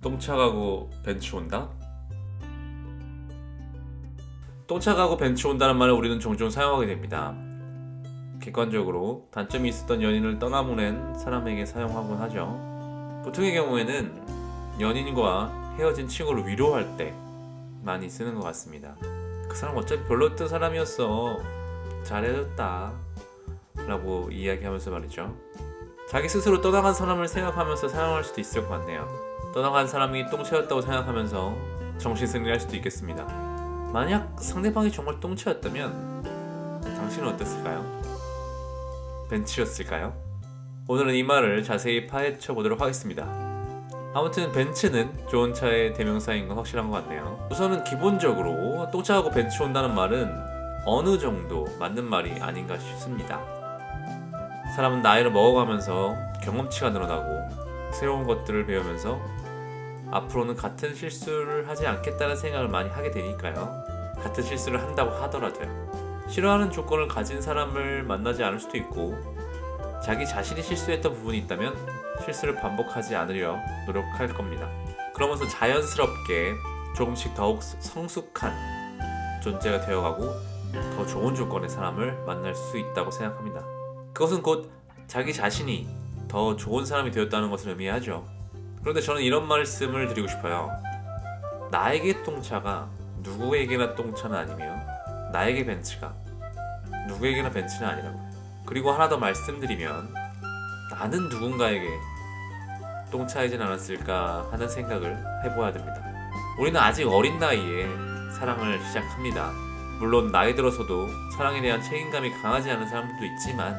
똥차 가고 벤츠 온다? 똥차 가고 벤츠 온다는 말을 우리는 종종 사용하게 됩니다. 객관적으로 단점이 있었던 연인을 떠나보낸 사람에게 사용하곤 하죠. 보통의 경우에는 연인과 헤어진 친구를 위로할 때 많이 쓰는 것 같습니다. 그 사람 어차피 별로였던 사람이었어. 잘해줬다. 라고 이야기하면서 말이죠. 자기 스스로 떠나간 사람을 생각하면서 사용할 수도 있을 것 같네요. 떠나간 사람이 똥차였다고 생각하면서 정신승리할 수도 있겠습니다. 만약 상대방이 정말 똥차였다면 당신은 어땠을까요? 벤츠였을까요? 오늘은 이 말을 자세히 파헤쳐 보도록 하겠습니다. 아무튼 벤츠는 좋은 차의 대명사인 건 확실한 것 같네요. 우선은 기본적으로 똥차하고 벤츠 온다는 말은 어느 정도 맞는 말이 아닌가 싶습니다. 사람은 나이를 먹어가면서 경험치가 늘어나고 새로운 것들을 배우면서 앞으로는 같은 실수를 하지 않겠다는 생각을 많이 하게 되니까요. 같은 실수를 한다고 하더라도요. 싫어하는 조건을 가진 사람을 만나지 않을 수도 있고 자기 자신이 실수했던 부분이 있다면 실수를 반복하지 않으려 노력할 겁니다. 그러면서 자연스럽게 조금씩 더욱 성숙한 존재가 되어가고 더 좋은 조건의 사람을 만날 수 있다고 생각합니다. 그것은 곧 자기 자신이 더 좋은 사람이 되었다는 것을 의미하죠. 그런데 저는 이런 말씀을 드리고 싶어요. 나에게 똥차가 누구에게나 똥차는 아니며 나에게 벤츠가 누구에게나 벤츠는 아니라고요. 그리고 하나 더 말씀드리면 나는 누군가에게 똥차이진 않았을까 하는 생각을 해보아야 됩니다. 우리는 아직 어린 나이에 사랑을 시작합니다. 물론 나이 들어서도 사랑에 대한 책임감이 강하지 않은 사람들도 있지만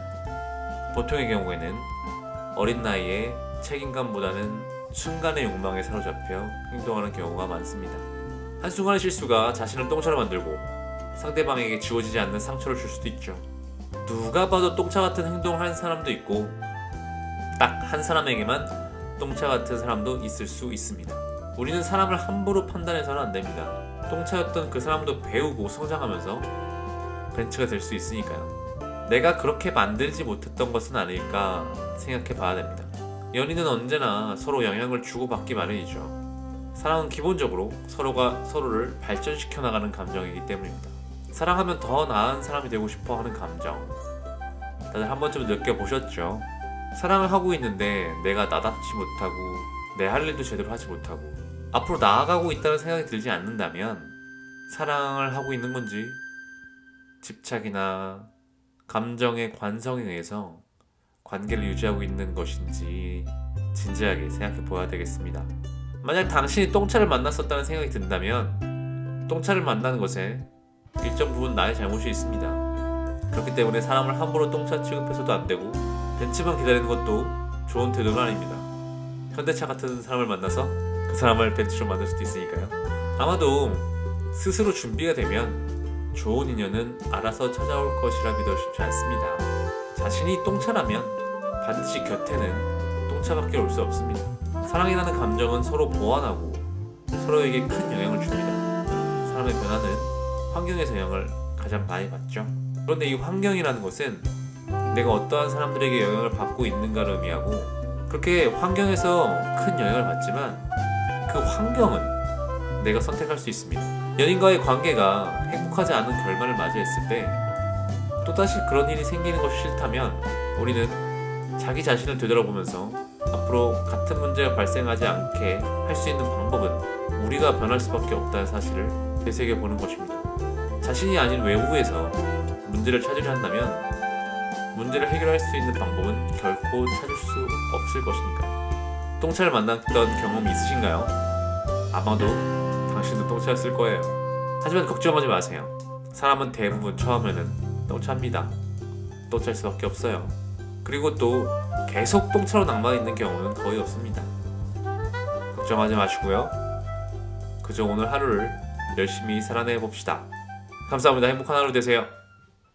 보통의 경우에는 어린 나이에 책임감보다는 순간의 욕망에 사로잡혀 행동하는 경우가 많습니다. 한순간의 실수가 자신을 똥차로 만들고 상대방에게 지워지지 않는 상처를 줄 수도 있죠. 누가 봐도 똥차 같은 행동을 한 사람도 있고 딱 한 사람에게만 똥차 같은 사람도 있을 수 있습니다. 우리는 사람을 함부로 판단해서는 안 됩니다. 똥차였던 그 사람도 배우고 성장하면서 벤츠가 될 수 있으니까요. 내가 그렇게 만들지 못했던 것은 아닐까 생각해 봐야 됩니다. 연인은 언제나 서로 영향을 주고받기 마련이죠. 사랑은 기본적으로 서로가 서로를 발전시켜 나가는 감정이기 때문입니다. 사랑하면 더 나은 사람이 되고 싶어 하는 감정 다들 한 번쯤 느껴보셨죠? 사랑을 하고 있는데 내가 나답지 못하고 내 할 일도 제대로 하지 못하고 앞으로 나아가고 있다는 생각이 들지 않는다면 사랑을 하고 있는 건지 집착이나 감정의 관성에 의해서 관계를 유지하고 있는 것인지 진지하게 생각해 보아야 되겠습니다. 만약 당신이 똥차를 만났었다는 생각이 든다면 똥차를 만나는 것에 일정 부분 나의 잘못이 있습니다. 그렇기 때문에 사람을 함부로 똥차 취급해서도 안 되고 벤츠만 기다리는 것도 좋은 태도가 아닙니다. 현대차 같은 사람을 만나서 그 사람을 벤츠로 만들 수도 있으니까요. 아마도 스스로 준비가 되면 좋은 인연은 알아서 찾아올 것이라 믿어 싶지 않습니다. 자신이 똥차라면 반드시 곁에는 똥차밖에 올 수 없습니다. 사랑이라는 감정은 서로 보완하고 서로에게 큰 영향을 줍니다. 사람의 변화는 환경에서 영향을 가장 많이 받죠. 그런데 이 환경이라는 것은 내가 어떠한 사람들에게 영향을 받고 있는가를 의미하고 그렇게 환경에서 큰 영향을 받지만 그 환경은 내가 선택할 수 있습니다. 연인과의 관계가 행복하지 않은 결말을 맞이했을 때 또다시 그런 일이 생기는 것이 싫다면 우리는 자기 자신을 되돌아보면서 앞으로 같은 문제가 발생하지 않게 할 수 있는 방법은 우리가 변할 수밖에 없다는 사실을 되새겨보는 것입니다. 자신이 아닌 외부에서 문제를 찾으려 한다면 문제를 해결할 수 있는 방법은 결코 찾을 수 없을 것이니까요. 똥차를 만났던 경험이 있으신가요? 아마도 당신도 똥차였을 거예요. 하지만 걱정하지 마세요. 사람은 대부분 처음에는 똥차입니다. 똥차일 수밖에 없어요. 그리고 또 계속 똥차로 낭만있는 경우는 거의 없습니다. 걱정하지 마시고요. 그저 오늘 하루를 열심히 살아내 봅시다. 감사합니다. 행복한 하루 되세요.